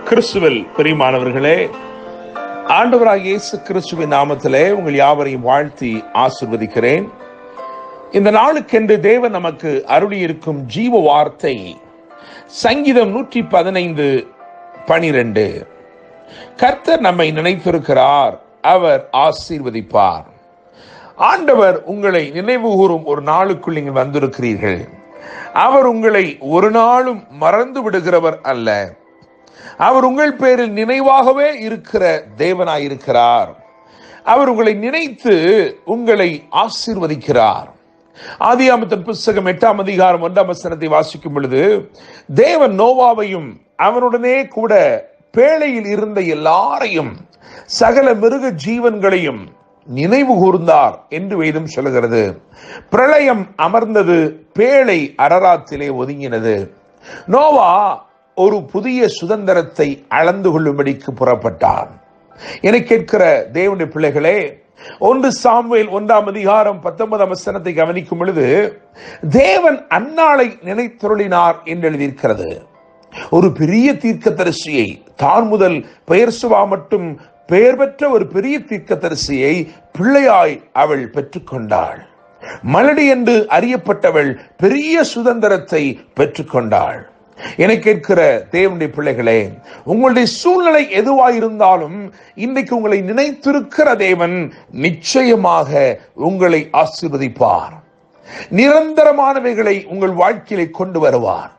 கிறிஸ்துவில் பிரியமானவர்களே, ஆண்டவராகிய இயேசு கிறிஸ்துவின் நாமத்திலே உங்கள் யாவரையும் வாழ்த்தி ஆசீர்வதிக்கிறேன். இந்த நாளுக்கென்று தேவன் நமக்கு அருளியிருக்கும் ஜீவ வார்த்தை சங்கீதம் 115:12. கர்த்தர் நம்மை நினைத்திருக்கிறார், அவர் ஆசீர்வதிப்பார். ஆண்டவர் உங்களை நினைவு கூறும் ஒரு நாளுக்குள் நீங்கள் வந்திருக்கிறீர்கள். அவர் உங்களை ஒரு நாளும் மறந்து விடுகிறவர் அல்ல. அவர் உங்கள் பேரில் நினைவாகவே இருக்கிற தேவனாயிருக்கிறார். அவர் உங்களை நினைத்து உங்களை ஆசீர்வதிக்கிறார். ஆதியாகமத்தின் புத்தகம் 8:1 வாசிக்கும் பொழுது, தேவன் நோவாவையும் அவனுடனே கூட பேழையில் இருந்த எல்லாரையும் சகல மிருக ஜீவன்களையும் நினைவு கூர்ந்தார் என்று வேதம் சொல்கிறது. பிரளயம் அமர்ந்தது, பேழை அரராத்திலே ஒதுங்கினது. நோவா ஒரு புதிய சுதந்திரத்தை அளந்து கொள்ளும்படிக்கு புறப்பட்டான். என கேட்கிற தேவனுடைய பிள்ளைகளே, 1 சாமுவேல் 1:19 கவனிக்கும் பொழுது, தேவன் அன்னாளை நினைத்தருளினார் என்று எழுதியிருக்கிறது. ஒரு பெரிய தீர்க்கதரிசியை, தான் முதல் பெயர்சுவா மட்டும் பெயர் பெற்ற ஒரு பெரிய தீர்க்கதரிசியை பிள்ளையாய் அவள் பெற்றுக்கொண்டாள். மலடி என்று அறியப்பட்டவள் பெரிய சுதந்திரத்தை பெற்றுக்கொண்டாள். என கேட்கிற தேவனுடைய பிள்ளைகளே, உங்களுடைய சூழ்நிலை எதுவாயிருந்தாலும் இன்றைக்கு உங்களை நினைத்திருக்கிற தேவன் நிச்சயமாக உங்களை ஆசீர்வதிப்பார். நிரந்தரமானவைகளை உங்கள் வாழ்க்கையிலே கொண்டு வருவார்.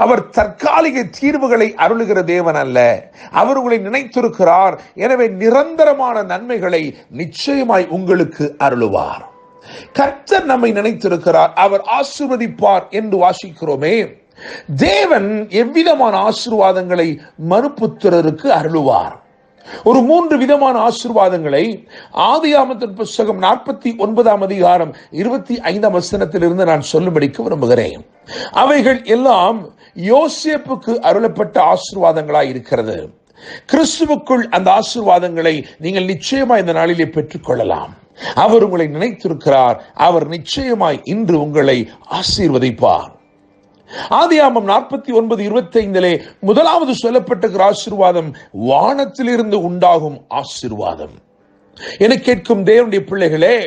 அவர் தற்காலிக தீர்வுகளை அருளுகிற தேவன் அல்ல. அவர் உங்களை நினைத்திருக்கிறார். எனவே நிரந்தரமான நன்மைகளை நிச்சயமாய் உங்களுக்கு அருளுவார். கர்த்தர் நம்மை நினைத்திருக்கிறார், அவர் ஆசீர்வதிப்பார் என்று வாசிக்கிறோமே. தேவன் எவ்விதமான ஆசீர்வாதங்களை மறுபுத்திரருக்கு அருளுவார்? ஒரு 3 விதமான ஆசீர்வாதங்களை ஆதியாகமத்தின் புத்தகம் 49:25 நான் சொல்லும்படிக்கு விரும்புகிறேன். அவைகள் எல்லாம் யோசேப்புக்கு அருளப்பட்ட ஆசீர்வாதங்களாய் இருக்கிறது. கிறிஸ்துவுக்குள் அந்த ஆசீர்வாதங்களை நீங்கள் நிச்சயமாய் இந்த நாளிலே பெற்றுக்கொள்ளலாம். அவர் உங்களை நினைத்திருக்கிறார். அவர் நிச்சயமாய் இன்று உங்களை ஆசீர்வதிப்பார். ஆதியாகமம் 49:25 முதலாவது சொல்லப்பட்ட ஆசீர்வாதம் வானத்திலிருந்து உண்டாகும் ஆசீர்வாதம். என கேட்கும் தேவனுடைய பிள்ளைகளே,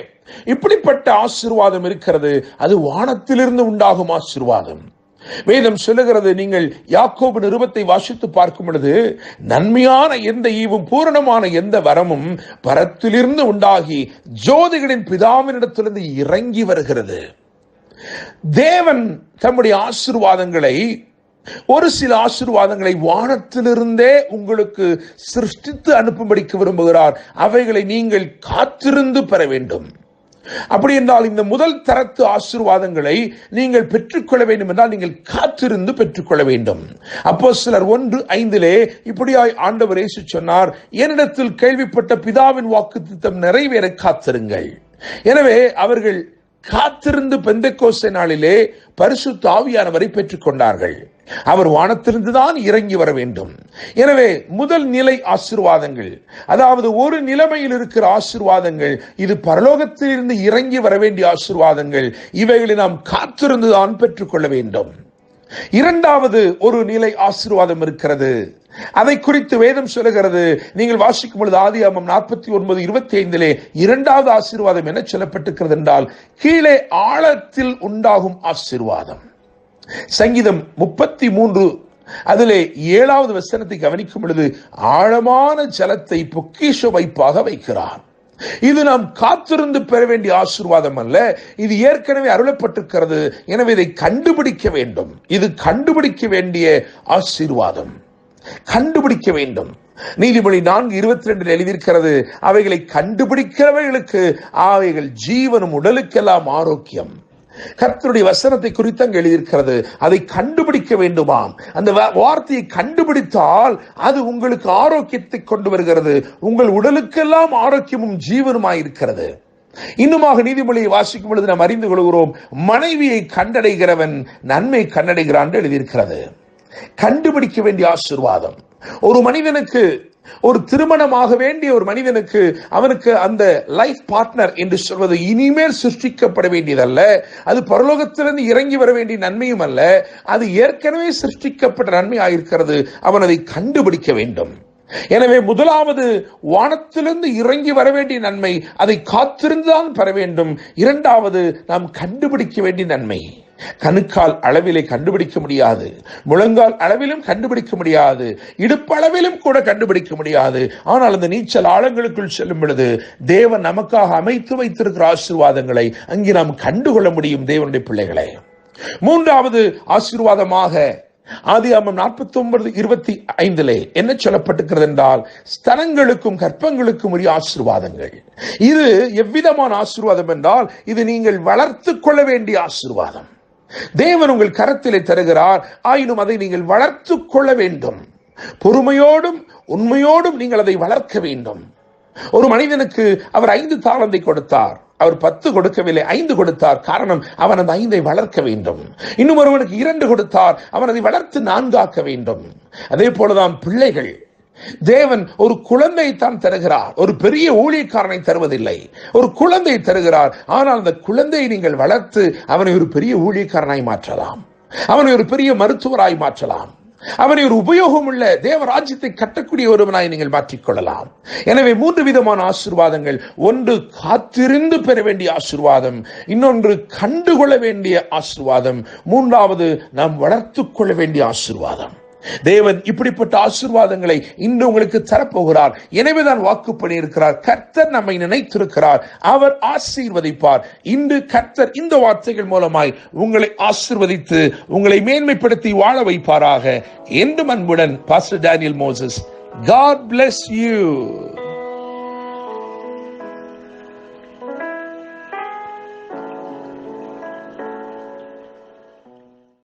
இப்படிப்பட்ட ஆசீர்வாதம் இருக்கிறது. அது வானத்திலிருந்து உண்டாகும் ஆசீர்வாதம். வேதம் சொல்லுகிறது, நீங்கள் யாக்கோபு நிருபத்தை வாசித்து பார்க்கும் பொழுது, நன்மையான எந்த ஈவும் பூரணமான எந்த வரமும் பரத்திலிருந்து உண்டாகி ஜோதிகளின் பிதாவினிடத்திலிருந்து இறங்கி வருகிறது. தேவன் தம்முடைய ஆசீர்வாதங்களை, ஒரு சில ஆசீர்வாதங்களை வானத்திலிருந்தே உங்களுக்கு சிருஷ்டித்து அனுப்பும்படிக்கு விரும்புகிறார். அவைகளை நீங்கள் காத்திருந்து பெற வேண்டும். அப்படி என்றால் இந்த முதல் தரத்து ஆசீர்வாதங்களை நீங்கள் பெற்றுக்கொள்ள வேண்டும் என்றால் நீங்கள் காத்திருந்து பெற்றுக்கொள்ள வேண்டும். அப்போஸ்தலர் 1:5 இப்படியாய் ஆண்டவர் இயேசு சொன்னார், என்னிடத்தில் கேள்விப்பட்ட பிதாவின் வாக்குத்தத்தம் நிறைவேற காத்திருங்கள். எனவே அவர்கள் காத்திருந்து பெந்தெக்கோஸ்தே நாளிலே பரிசுத்த ஆவியானவரை பெற்றுக் கொண்டார்கள். அவர் வானத்திலிருந்து தான் இறங்கி வர வேண்டும். எனவே முதல் நிலை ஆசீர்வாதங்கள், அதாவது ஒரு நிலைமையில் இருக்கிற ஆசீர்வாதங்கள், இது பரலோகத்திலிருந்து இறங்கி வர வேண்டிய ஆசீர்வாதங்கள். இவைகளை நாம் காத்திருந்துதான் பெற்றுக்கொள்ள வேண்டும். இரண்டாவது ஒரு நிலை ஆசீர்வாதம் இருக்கிறது. அதை குறித்து வேதம் சொல்லுகிறது. நீங்கள் வாசிக்கும் பொழுது ஆதியாகமம் 49:25 இரண்டாவது ஆசீர்வாதம் என்ன சொல்லப்பட்டிருக்கிறது என்றால், கீழே ஆழத்தில் உண்டாகும் ஆசீர்வாதம். சங்கீதம் 33 அதிலே 7வது வசனத்தை கவனிக்கும் பொழுது, ஆழமான ஜலத்தை பொக்கிஷ வைப்பாக வைக்கிறார். இது நாம் காத்திருந்து பெற வேண்டிய ஆசீர்வாதம் அல்ல, இது ஏற்கனவே அருளப்பட்டிருக்கிறது. எனவே இதை கண்டுபிடிக்க வேண்டும். இது கண்டுபிடிக்க வேண்டிய ஆசீர்வாதம், கண்டுபிடிக்க வேண்டும். நீதிமொழி 4:22 எழுதியிருக்கிறது, அவைகளை கண்டுபிடிக்கிறவர்களுக்கு அவைகள் ஜீவனும் உடலுக்கெல்லாம் ஆரோக்கியம். கர்த்தருடைய வசனத்தை குறித்து அங்கு எழுதியிருக்கிறது. அதை கண்டுபிடிக்க வேண்டுமாம். அந்த வார்த்தையை கண்டுபிடித்தால் அது உங்களுக்கு ஆரோக்கியத்தை கொண்டு வருகிறது. உங்கள் உடலுக்கெல்லாம் ஆரோக்கியமும் ஜீவனுமாயிருக்கிறது. இன்னுமாக நீதிமொழியை வாசிக்கும் பொழுது நாம் அறிந்து கொள்கிறோம், மனைவியை கண்டடைகிறவன் நன்மை கண்டடைகிறான் என்று எழுதியிருக்கிறது. கண்டுபிடிக்க வேண்டிய ஆசீர்வாதம். ஒரு மனிதனுக்கு ஒரு திருமணமாக வேண்டிய ஒரு மனிதனுக்கு அவனுக்கு அந்த லைஃப் பார்ட்னர் என்று சொல்வது இனிமேல் சிருஷ்டிக்கப்பட வேண்டியதல்ல. அது பரலோகத்திலிருந்து இறங்கி வர வேண்டிய நன்மையும் அல்ல. அது ஏற்கனவே சிருஷ்டிக்கப்பட்ட நன்மை ஆயிருக்கிறது. அவன் அதை கண்டுபிடிக்க வேண்டும். எனவே முதலாவது வானத்திலிருந்து இறங்கி வர வேண்டிய நன்மை, அதை காத்திருந்துதான் பெற வேண்டும். இரண்டாவது நாம் கண்டுபிடிக்க வேண்டிய நன்மை. கணுக்கால் அளவிலே கண்டுபிடிக்க முடியாது, முழங்கால் அளவிலும் கண்டுபிடிக்க முடியாது, இடுப்பளவிலும் கூட கண்டுபிடிக்க முடியாது. ஆனால் அந்த நீச்சல் ஆழங்களுக்குள் செல்லும் பொழுது தேவன் நமக்காக அமைத்து வைத்திருக்கிற ஆசீர்வாதங்களை அங்கே நாம் கண்டுகொள்ள முடியும். தேவனுடைய பிள்ளைகளை, மூன்றாவது ஆசீர்வாதமாக ஆதியாகமம் 49:25 என்ன சொல்லப்பட்டிருக்கிறது என்றால், ஸ்தனங்களுக்கும் கற்பங்களுக்கும் உரிய ஆசீர்வாதங்கள். இது எவ்விதமான ஆசீர்வாதம் என்றால், இது நீங்கள் வளர்த்து கொள்ள வேண்டிய ஆசீர்வாதம். தேவன் உங்கள் கரத்திலே தருகிறார், ஆயினும் அதை நீங்கள் வளர்த்து கொள்ள வேண்டும். பொறுமையோடும் உண்மையோடும் நீங்கள் அதை வளர்க்க வேண்டும். ஒரு மனிதனுக்கு அவர் 5 தாலந்தை கொடுத்தார், அவர் 10 கொடுக்கவில்லை, 5 கொடுத்தார். காரணம், அவன் அந்த 5ஐ வளர்க்க வேண்டும். இன்னும் ஒருவனுக்கு 2 கொடுத்தார், அவன் அதை வளர்த்து 4 ஆக்க வேண்டும். அதே போலதான் பிள்ளைகள். தேவன் ஒரு குழந்தையை தான் தருகிறார், ஒரு பெரிய ஊழியக்காரனை தருவதில்லை. ஒரு குழந்தையை தருகிறார். ஆனால் அந்த குழந்தையை நீங்கள் வளர்த்து அவனை ஒரு பெரிய ஊழியக்காரனாய் மாற்றலாம், அவனை ஒரு பெரிய மருத்துவராய் மாற்றலாம், அவனை ஒரு உபயோகம் உள்ள தேவராஜ்யத்தை கட்டக்கூடிய ஒருவனாய் நீங்கள் மாற்றிக்கொள்ளலாம். எனவே 3 விதமான ஆசீர்வாதங்கள். ஒன்று காத்திருந்து பெற வேண்டிய ஆசீர்வாதம், இன்னொன்று கண்டுகொள்ள வேண்டிய ஆசீர்வாதம், மூன்றாவது நாம் வளர்த்து கொள்ள வேண்டிய ஆசீர்வாதம். தேவன் இப்படிப்பட்ட ஆசீர்வாதங்களை இன்று உங்களுக்கு தரப்போகிறார். எனவேதான் வாக்கு பண்ணியிருக்கிறார். கர்த்தர் நம்மை நினைத்திருக்கிறார், அவர் ஆசீர்வதிப்பார். இன்று கர்த்தர் இந்த வார்த்தைகள் மூலமாய் உங்களை ஆசீர்வதித்து உங்களை மேன்மைப்படுத்தி வாழ வைப்பாராக. என்றும் அன்புடன் pastor Daniel Moses. God bless you.